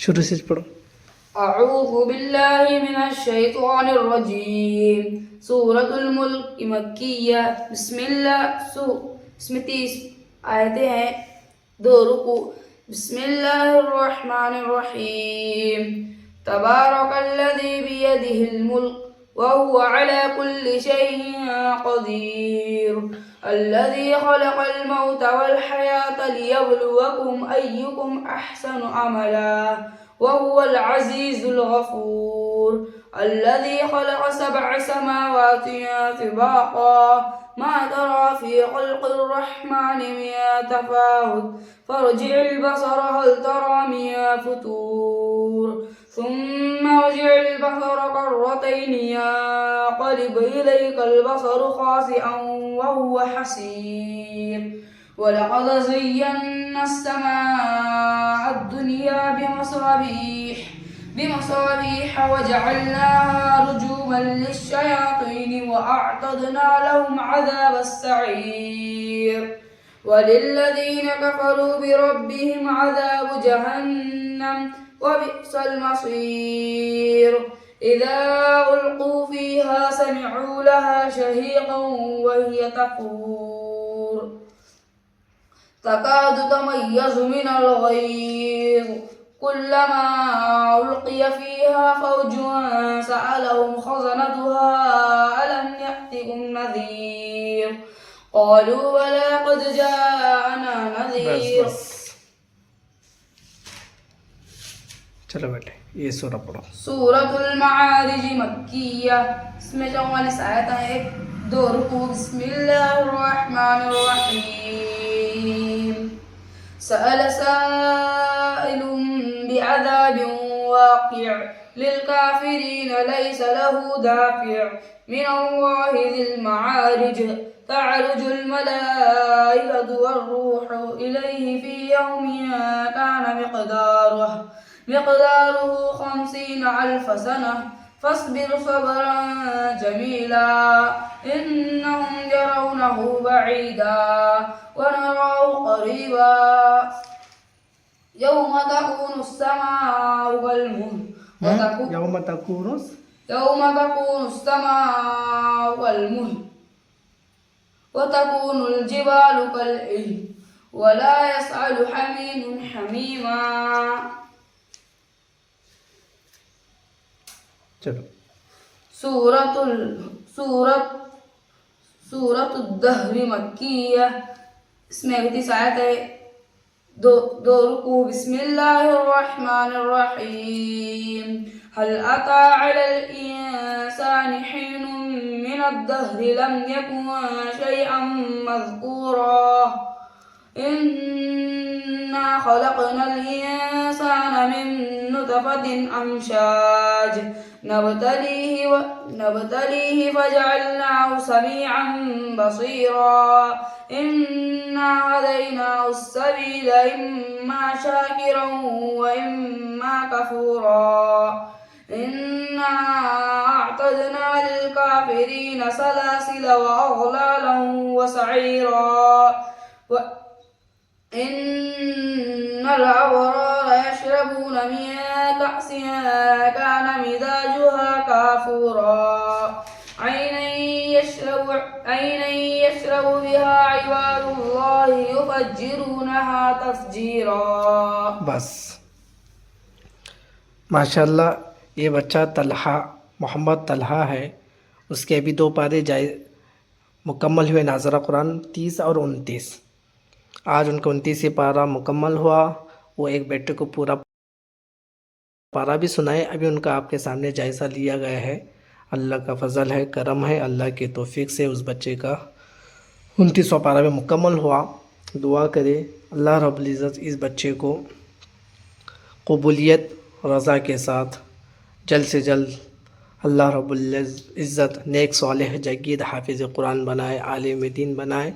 शुरू से पढ़ो। أعوذ بالله من الشيطان الرجيم सूरत मुल्क मक्किया इसमें 30 आयतें हैं, 2 रुकू। बिस्मिल्लाहिर्रहमानिर्रहीम तबारकल्लज़ी बियदिहिल मुल्क वहुव अला कुल्लि शैइन क़दीर अल्लज़ी खलक़ल मौत वल हयात लियब्लुवकुम अय्युकुम अहसनु अमला वहुव अल अज़ीज़ुल गफ़ूर الذي خلق 7 سماوات طباقا ما ترى في خلق الرحمن من تفاوت فارجع البصر هل ترى من فتور ثم ارجع البصر كرتين ينقلب إليك البصر خاسئا وهو حسير ولقد زينا السماء الدنيا بمصابيح وجعلناها رجوما للشياطين وأعتدنا لهم عذاب السعير وللذين كفروا بربهم عذاب جهنم وبئس المصير إذا ألقوا فيها سمعوا لها شهيقا وهي تفور تكاد تميز من الغيظ كلما ألقي فيها فوج سألهم خزنتها ألم يأتكم نذير قالوا بلى قد جاءنا نذير चलो बेटे ये सूरह पढ़ो। सूरतुल मारिज मक्किया इसमें 44 आयतें हैं, 2 रुकू। बिस्मिल्लाहिर्रहमानिर्रहीम सअल साइलुम बिअज़ाब वाक़िअ लिलकाफ़िरीन लैस लहू दाफ़िअ मिनल्लाहि ज़िल मआरिज तअरुजुल मलाइकतु वर्रूहु इलैहि फ़ी यौमिन कान मिक़दारुहु 50,000 सनह فاصبر صبرا جميلا إنهم يرونه بعيدا ونراه قريبا يوم تكون السماء كالمهل يوم تكون السماء كالمهل وتكون الجبال كالعهن ولا يسأل حميم حميما चलो सूरत दहर मक्किया इसमें 31 आयत है, 2 रुकू। बिस्मिल्लाहिर्रहमानिर्रहीम हल अता अलल इंसानि हिनुम मिनद्दहर लम यकुन शैअन मज़कूरा इन्ना खलक़नल इंसाना मिन नुतफ़तिन अमशाज नबतलीहि फजअलनाहु समीअन बसीरा इन्ना हदैनाहु अस्सबील इम्मा शाकिरन व इम्मा कफूरा इन्ना अअतदना लिलकाफिरीन सलासिल व अग़लालन व सईरा इन्नल अबरार यशरबून मिन कअसिन कान मिज़ाजुहा काफूरा ऐनन यशरब बिहा इबादुल्लाहि युफज्जिरूनहा तफजीरा। बस माशाल्लाह ये बच्चा तलहा मोहम्मद तलहा है, उसके अभी 2 पारे मुकम्मल हुए नाज़रा कुरान 30 और 29। आज उनका 29 पारा मुकम्मल हुआ। वो एक बेटे को पूरा पारा भी सुनाए। अभी उनका आपके सामने जायज़ा लिया गया है। अल्लाह का फ़ज़ल है, करम है, अल्लाह की तौफ़ीक़ से उस बच्चे का 29वां पारा भी मुकम्मल हुआ। दुआ करें अल्लाह रब्बुल इज़्ज़त इस बच्चे को क़बूलियत रज़ा के साथ जल्द से जल्द अल्लाह रब्बुल इज़्ज़त नेक सालेह जगीद हाफिज़ कुरान बनाए, आलिम दीन बनाए।